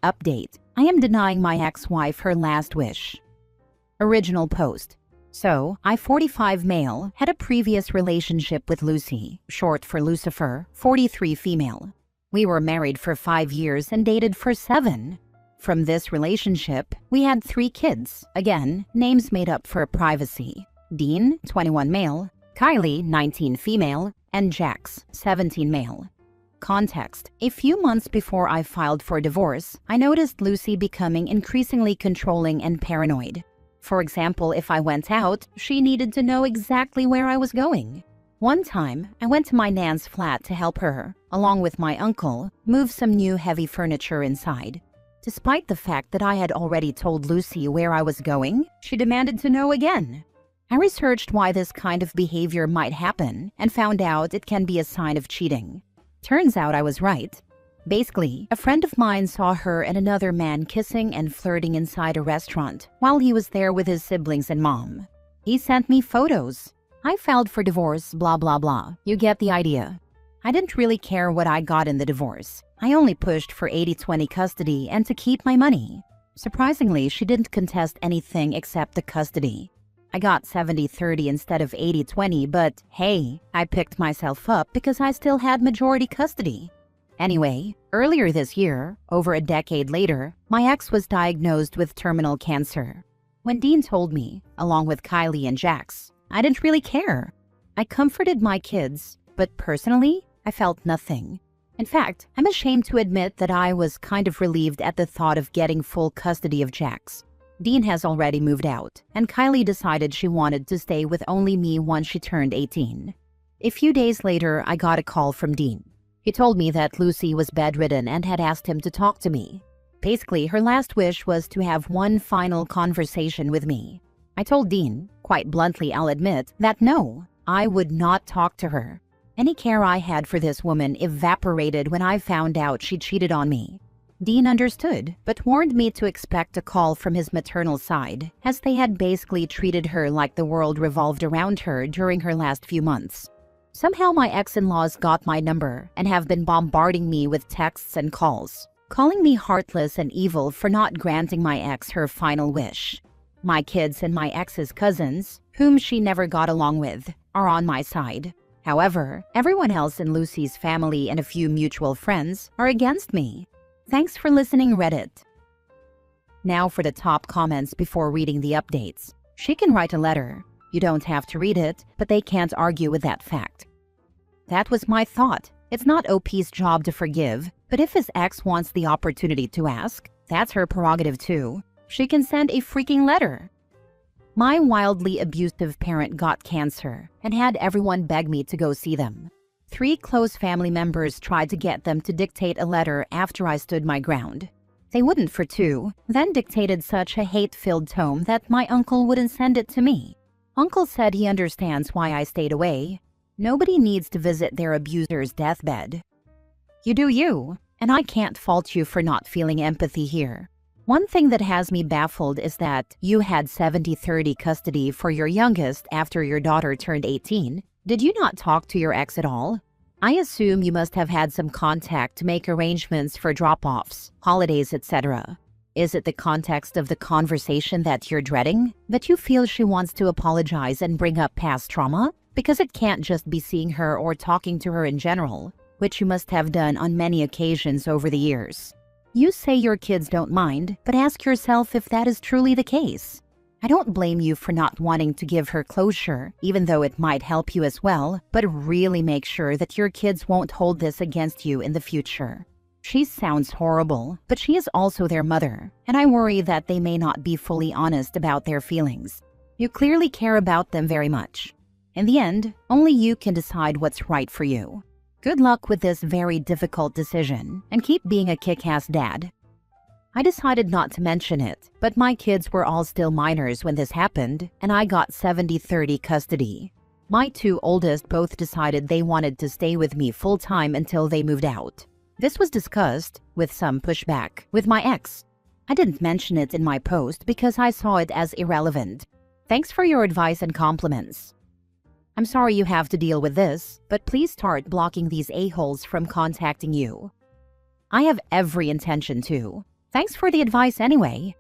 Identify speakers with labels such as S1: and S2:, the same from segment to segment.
S1: update. I am denying my ex-wife her last wish. Original post. So, I 45 male, had a previous relationship with Lucy, short for Lucifer, 43 female. We were married for 5 years and dated for 7. From this relationship, we had 3 kids, again, names made up for privacy. Dean, 21 male, Kylie, 19 female, and Jax, 17 male. Context: a few months before I filed for divorce, I noticed Lucy becoming increasingly controlling and paranoid. For example, if I went out, she needed to know exactly where I was going. One time, I went to my nan's flat to help her, along with my uncle, move some new heavy furniture inside. Despite the fact that I had already told Lucy where I was going, she demanded to know again. I researched why this kind of behavior might happen and found out it can be a sign of cheating. Turns out I was right. Basically, a friend of mine saw her and another man kissing and flirting inside a restaurant while he was there with his siblings and mom. He sent me photos. I filed for divorce, blah blah blah. You get the idea. I didn't really care what I got in the divorce. I only pushed for 80-20 custody and to keep my money. Surprisingly, she didn't contest anything except the custody. I got 70-30 instead of 80-20, but hey, I picked myself up because I still had majority custody. Anyway, earlier this year, over a decade later, my ex was diagnosed with terminal cancer. When Dean told me, along with Kylie and Jax, I didn't really care. I comforted my kids, but personally, I felt nothing. In fact, I'm ashamed to admit that I was kind of relieved at the thought of getting full custody of Jax. Dean has already moved out, and Kylie decided she wanted to stay with only me once she turned 18. A few days later, I got a call from Dean. He told me that Lucy was bedridden and had asked him to talk to me. Basically, her last wish was to have one final conversation with me. I told Dean, quite bluntly I'll admit, that no, I would not talk to her. Any care I had for this woman evaporated when I found out she cheated on me. Dean understood, but warned me to expect a call from his maternal side, as they had basically treated her like the world revolved around her during her last few months. Somehow my ex-in-laws got my number and have been bombarding me with texts and calls, calling me heartless and evil for not granting my ex her final wish. My kids and my ex's cousins, whom she never got along with, are on my side. However, everyone else in Lucy's family and a few mutual friends are against me. Thanks for listening, Reddit. Now for the top comments before reading the updates. She can write a letter. You don't have to read it, but they can't argue with that fact. That was my thought. It's not OP's job to forgive, but if his ex wants the opportunity to ask, that's her prerogative too. She can send a freaking letter. My wildly abusive parent got cancer and had everyone beg me to go see them. 3 close family members tried to get them to dictate a letter after I stood my ground. They wouldn't for 2, then dictated such a hate-filled tome that my uncle wouldn't send it to me. Uncle said he understands why I stayed away. Nobody needs to visit their abuser's deathbed. You do you, and I can't fault you for not feeling empathy here. One thing that has me baffled is that you had 70-30 custody for your youngest after your daughter turned 18. Did you not talk to your ex at all? I assume you must have had some contact to make arrangements for drop-offs, holidays, etc. Is it the context of the conversation that you're dreading? That you feel she wants to apologize and bring up past trauma? Because it can't just be seeing her or talking to her in general, which you must have done on many occasions over the years. You say your kids don't mind, but ask yourself if that is truly the case. I don't blame you for not wanting to give her closure, even though it might help you as well, but really make sure that your kids won't hold this against you in the future. She sounds horrible, but she is also their mother, and I worry that they may not be fully honest about their feelings. You clearly care about them very much. In the end, only you can decide what's right for you. Good luck with this very difficult decision, and keep being a kick-ass dad. I decided not to mention it, but my kids were all still minors when this happened, and I got 70-30 custody. My 2 oldest both decided they wanted to stay with me full-time until they moved out. This was discussed, with some pushback, with my ex. I didn't mention it in my post because I saw it as irrelevant. Thanks for your advice and compliments. I'm sorry you have to deal with this, but please start blocking these a-holes from contacting you. I have every intention to. Thanks for the advice anyway.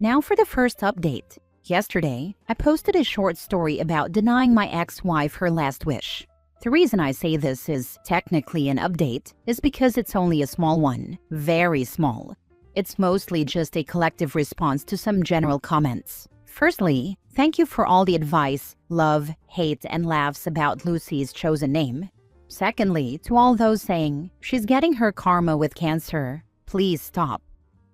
S1: Now for the first update. Yesterday, I posted a short story about denying my ex-wife her last wish. The reason I say this is technically an update is because it's only a small one, very small. It's mostly just a collective response to some general comments. Firstly, thank you for all the advice, love, hate, and laughs about Lucy's chosen name. Secondly, to all those saying, she's getting her karma with cancer, please stop.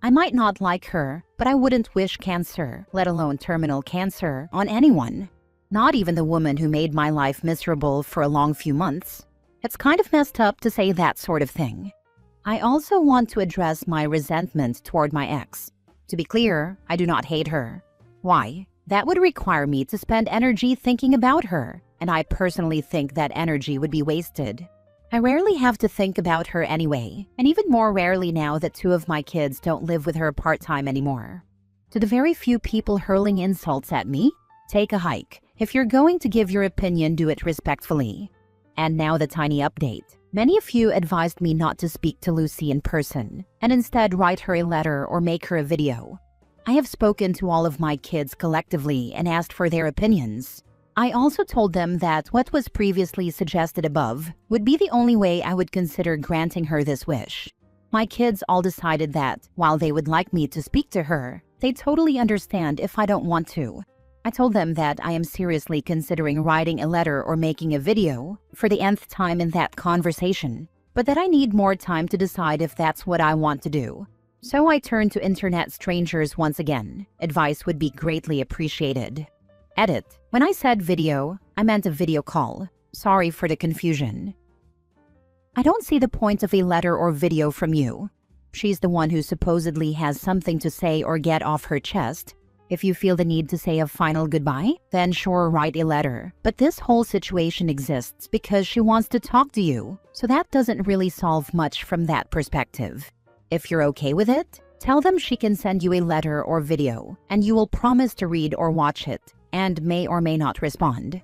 S1: I might not like her, but I wouldn't wish cancer, let alone terminal cancer, on anyone. Not even the woman who made my life miserable for a long few months. It's kind of messed up to say that sort of thing. I also want to address my resentment toward my ex. To be clear, I do not hate her. Why? That would require me to spend energy thinking about her, and I personally think that energy would be wasted. I rarely have to think about her anyway, and even more rarely now that 2 of my kids don't live with her part-time anymore. To the very few people hurling insults at me, take a hike. If you're going to give your opinion, do it respectfully. And now the tiny update. Many of you advised me not to speak to Lucy in person, and instead write her a letter or make her a video. I have spoken to all of my kids collectively and asked for their opinions. I also told them that what was previously suggested above would be the only way I would consider granting her this wish. My kids all decided that, while they would like me to speak to her, they totally understand if I don't want to. I told them that I am seriously considering writing a letter or making a video for the nth time in that conversation, but that I need more time to decide if that's what I want to do. So I turned to internet strangers once again. Advice would be greatly appreciated. Edit. When I said video, I meant a video call. Sorry for the confusion. I don't see the point of a letter or video from you. She's the one who supposedly has something to say or get off her chest. If you feel the need to say a final goodbye, then sure, write a letter. But this whole situation exists because she wants to talk to you, so that doesn't really solve much from that perspective. If you're okay with it, tell them she can send you a letter or video, and you will promise to read or watch it, and may or may not respond.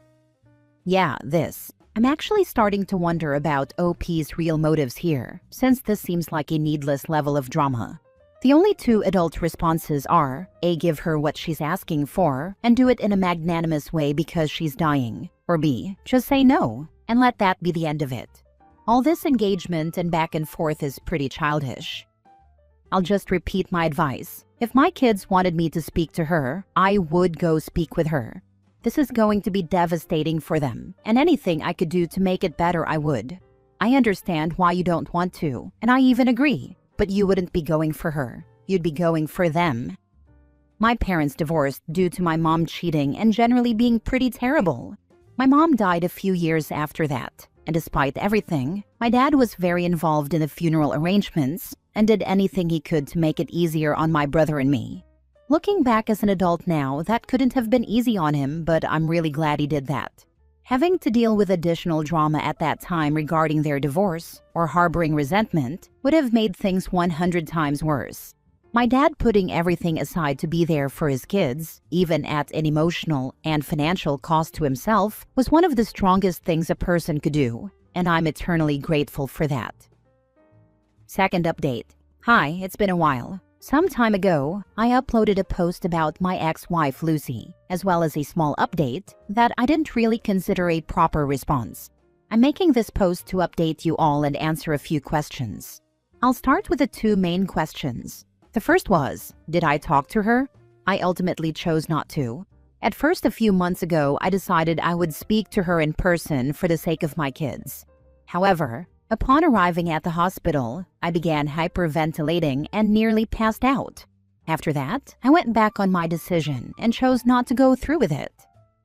S1: Yeah, this. I'm actually starting to wonder about OP's real motives here, since this seems like a needless level of drama. The only 2 adult responses are, A, give her what she's asking for, and do it in a magnanimous way because she's dying, or B, just say no, and let that be the end of it. All this engagement and back and forth is pretty childish. I'll just repeat my advice. If my kids wanted me to speak to her, I would go speak with her. This is going to be devastating for them, and anything I could do to make it better, I would. I understand why you don't want to, and I even agree, but you wouldn't be going for her. You'd be going for them. My parents divorced due to my mom cheating and generally being pretty terrible. My mom died a few years after that, and despite everything, my dad was very involved in the funeral arrangements and did anything he could to make it easier on my brother and me. Looking back as an adult now, that couldn't have been easy on him, but I'm really glad he did that. Having to deal with additional drama at that time regarding their divorce or harboring resentment would have made things 100 times worse. My dad putting everything aside to be there for his kids, even at an emotional and financial cost to himself, was one of the strongest things a person could do, and I'm eternally grateful for that. Second update. Hi, it's been a while. Some time ago, I uploaded a post about my ex-wife Lucy, as well as a small update that I didn't really consider a proper response. I'm making this post to update you all and answer a few questions. I'll start with the 2 main questions. The first was, did I talk to her? I ultimately chose not to. At first, a few months ago, I decided I would speak to her in person for the sake of my kids. However, upon arriving at the hospital, I began hyperventilating and nearly passed out. After that, I went back on my decision and chose not to go through with it.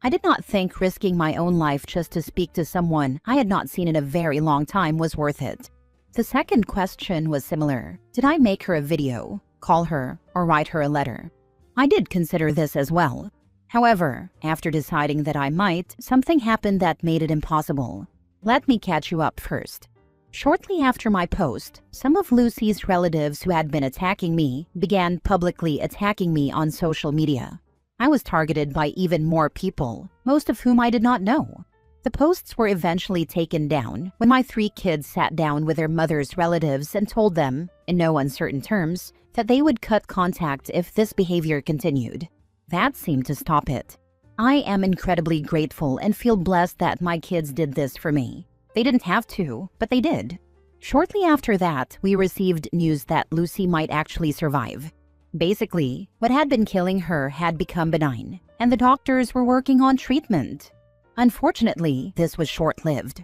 S1: I did not think risking my own life just to speak to someone I had not seen in a very long time was worth it. The second question was similar. Did I make her a video, call her, or write her a letter? I did consider this as well. However, after deciding that I might, something happened that made it impossible. Let me catch you up first. Shortly after my post, some of Lucy's relatives who had been attacking me began publicly attacking me on social media. I was targeted by even more people, most of whom I did not know. The posts were eventually taken down when my 3 kids sat down with their mother's relatives and told them, in no uncertain terms, that they would cut contact if this behavior continued. That seemed to stop it. I am incredibly grateful and feel blessed that my kids did this for me. They didn't have to, but they did. Shortly after that, we received news that Lucy might actually survive. Basically, what had been killing her had become benign, and the doctors were working on treatment. Unfortunately, this was short-lived.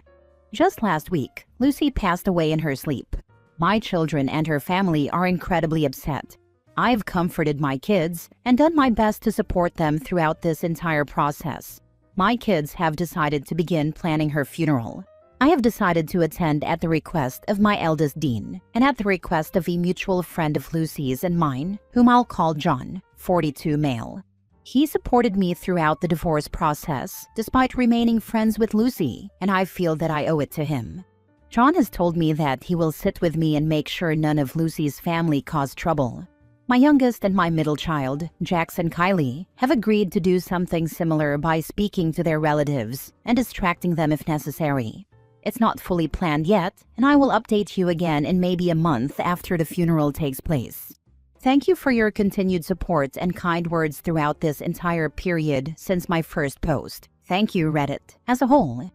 S1: Just last week, Lucy passed away in her sleep. My children and her family are incredibly upset. I've comforted my kids and done my best to support them throughout this entire process. My kids have decided to begin planning her funeral. I have decided to attend at the request of my eldest Dean and at the request of a mutual friend of Lucy's and mine, whom I'll call John, 42 male. He supported me throughout the divorce process despite remaining friends with Lucy, and I feel that I owe it to him. John has told me that he will sit with me and make sure none of Lucy's family caused trouble. My youngest and my middle child, Jax and Kylie, have agreed to do something similar by speaking to their relatives and distracting them if necessary. It's not fully planned yet, and I will update you again in maybe a month after the funeral takes place. Thank you for your continued support and kind words throughout this entire period since my first post. Thank you, Reddit, as a whole.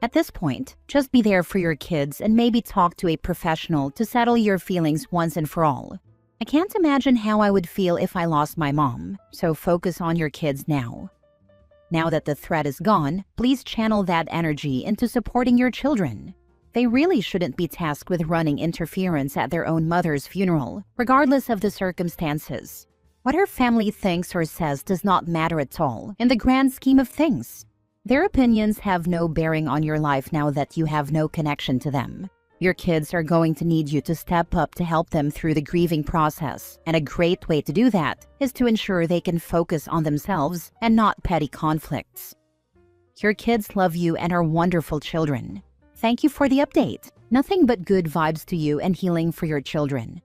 S1: At this point, just be there for your kids and maybe talk to a professional to settle your feelings once and for all. I can't imagine how I would feel if I lost my mom, so focus on your kids now. Now that the threat is gone, please channel that energy into supporting your children. They really shouldn't be tasked with running interference at their own mother's funeral, regardless of the circumstances. What her family thinks or says does not matter at all in the grand scheme of things. Their opinions have no bearing on your life now that you have no connection to them. Your kids are going to need you to step up to help them through the grieving process, and a great way to do that is to ensure they can focus on themselves and not petty conflicts. Your kids love you and are wonderful children. Thank you for the update. Nothing but good vibes to you and healing for your children.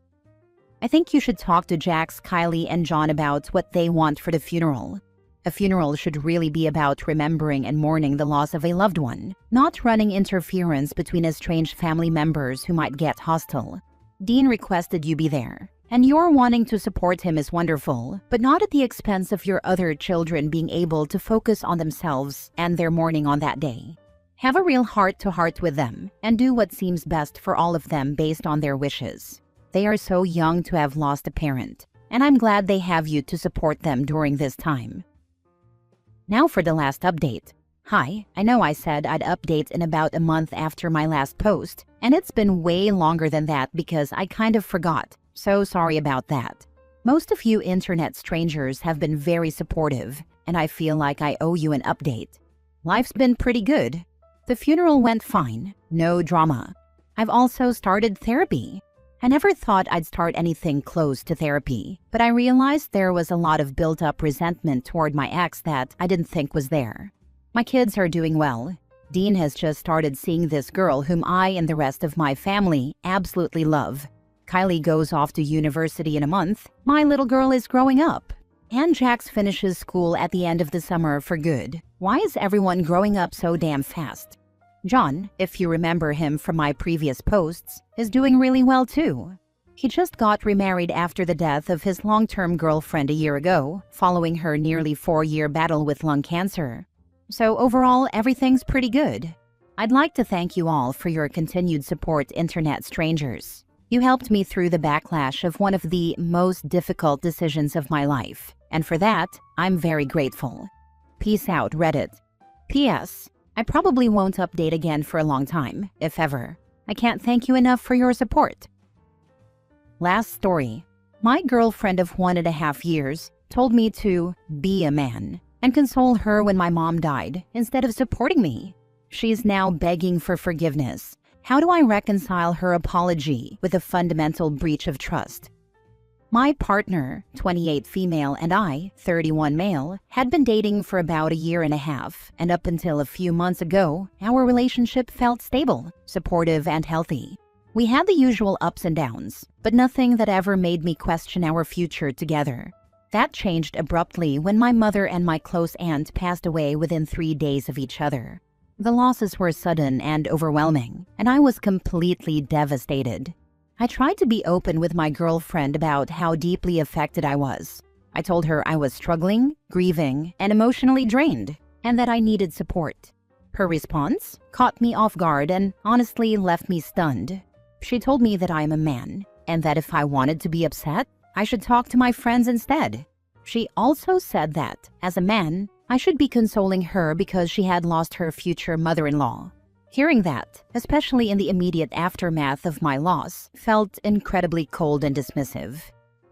S1: I think you should talk to Jax, Kylie, and John about what they want for the funeral. A funeral should really be about remembering and mourning the loss of a loved one, not running interference between estranged family members who might get hostile. Dean requested you be there, and your wanting to support him is wonderful, but not at the expense of your other children being able to focus on themselves and their mourning on that day. Have a real heart-to-heart with them, and do what seems best for all of them based on their wishes. They are so young to have lost a parent, and I'm glad they have you to support them during this time. Now for the last update. Hi, I know I said I'd update in about a month after my last post, and it's been way longer than that because I kind of forgot, so sorry about that. Most of you internet strangers have been very supportive, and I feel like I owe you an update. Life's been pretty good. The funeral went fine, no drama. I've also started therapy. I never thought I'd start anything close to therapy, but I realized there was a lot of built-up resentment toward my ex that I didn't think was there. My kids are doing well. Dean has just started seeing this girl whom I and the rest of my family absolutely love. Kylie goes off to university in a month. My little girl is growing up. And Jax finishes school at the end of the summer for good. Why is everyone growing up so damn fast? John, if you remember him from my previous posts, is doing really well too. He just got remarried after the death of his long-term girlfriend a year ago, following her nearly 4-year battle with lung cancer. So overall, everything's pretty good. I'd like to thank you all for your continued support, internet strangers. You helped me through the backlash of one of the most difficult decisions of my life, and for that, I'm very grateful. Peace out, Reddit. P.S. I probably won't update again for a long time, if ever. I can't thank you enough for your support. Last story. My girlfriend of 1.5 years told me to be a man and console her when my mom died instead of supporting me. She's now begging for forgiveness. How do I reconcile her apology with a fundamental breach of trust? My partner, 28 female, and I, 31 male, had been dating for about 1.5 years, and up until a few months ago, our relationship felt stable, supportive, and healthy. We had the usual ups and downs, but nothing that ever made me question our future together. That changed abruptly when my mother and my close aunt passed away within 3 days of each other. The losses were sudden and overwhelming, and I was completely devastated. I tried to be open with my girlfriend about how deeply affected I was. I told her I was struggling, grieving, and emotionally drained, and that I needed support. Her response caught me off guard and honestly left me stunned. She told me that I am a man, and that if I wanted to be upset, I should talk to my friends instead. She also said that, as a man, I should be consoling her because she had lost her future mother-in-law. Hearing that, especially in the immediate aftermath of my loss, felt incredibly cold and dismissive.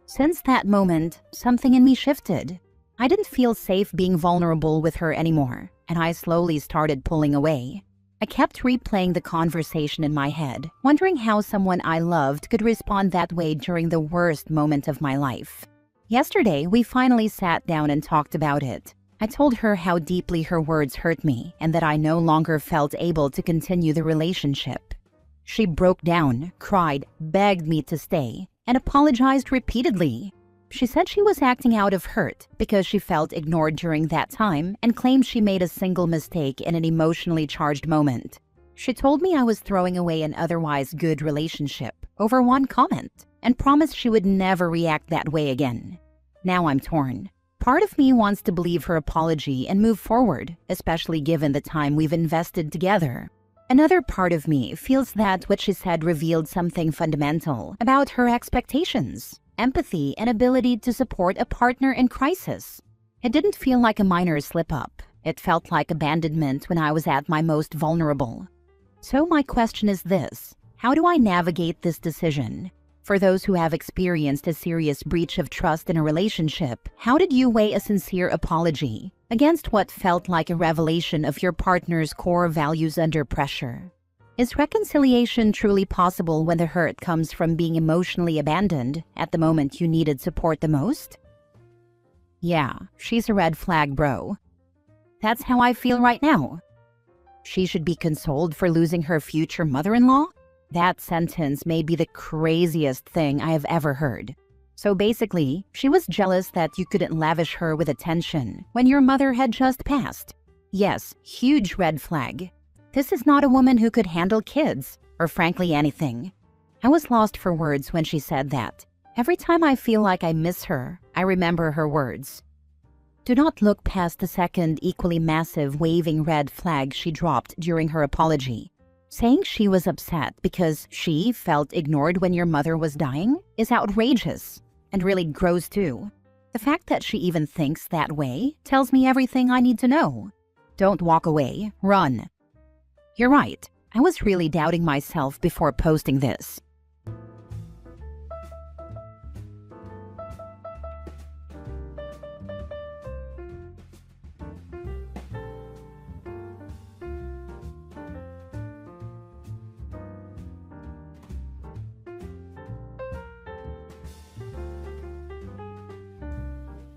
S1: Since that moment, something in me shifted. I didn't feel safe being vulnerable with her anymore, and I slowly started pulling away. I kept replaying the conversation in my head, wondering how someone I loved could respond that way during the worst moment of my life. Yesterday, we finally sat down and talked about it. I told her how deeply her words hurt me and that I no longer felt able to continue the relationship. She broke down, cried, begged me to stay, and apologized repeatedly. She said she was acting out of hurt because she felt ignored during that time and claimed she made a single mistake in an emotionally charged moment. She told me I was throwing away an otherwise good relationship over one comment and promised she would never react that way again. Now I'm torn. Part of me wants to believe her apology and move forward, especially given the time we've invested together. Another part of me feels that what she said revealed something fundamental about her expectations, empathy, and ability to support a partner in crisis. It didn't feel like a minor slip-up. It felt like abandonment when I was at my most vulnerable. So my question is this: how do I navigate this decision? For those who have experienced a serious breach of trust in a relationship, how did you weigh a sincere apology against what felt like a revelation of your partner's core values under pressure? Is reconciliation truly possible when the hurt comes from being emotionally abandoned at the moment you needed support the most? Yeah, she's a red flag, bro. That's how I feel right now. She should be consoled for losing her future mother-in-law? That sentence may be the craziest thing I have ever heard. So basically, she was jealous that you couldn't lavish her with attention when your mother had just passed. Yes, huge red flag. This is not a woman who could handle kids, or frankly anything. I was lost for words when she said that. Every time I feel like I miss her, I remember her words. Do not look past the second equally massive waving red flag she dropped during her apology. Saying she was upset because she felt ignored when your mother was dying is outrageous, and really gross too. The fact that she even thinks that way tells me everything I need to know. Don't walk away, run. You're right, I was really doubting myself before posting this.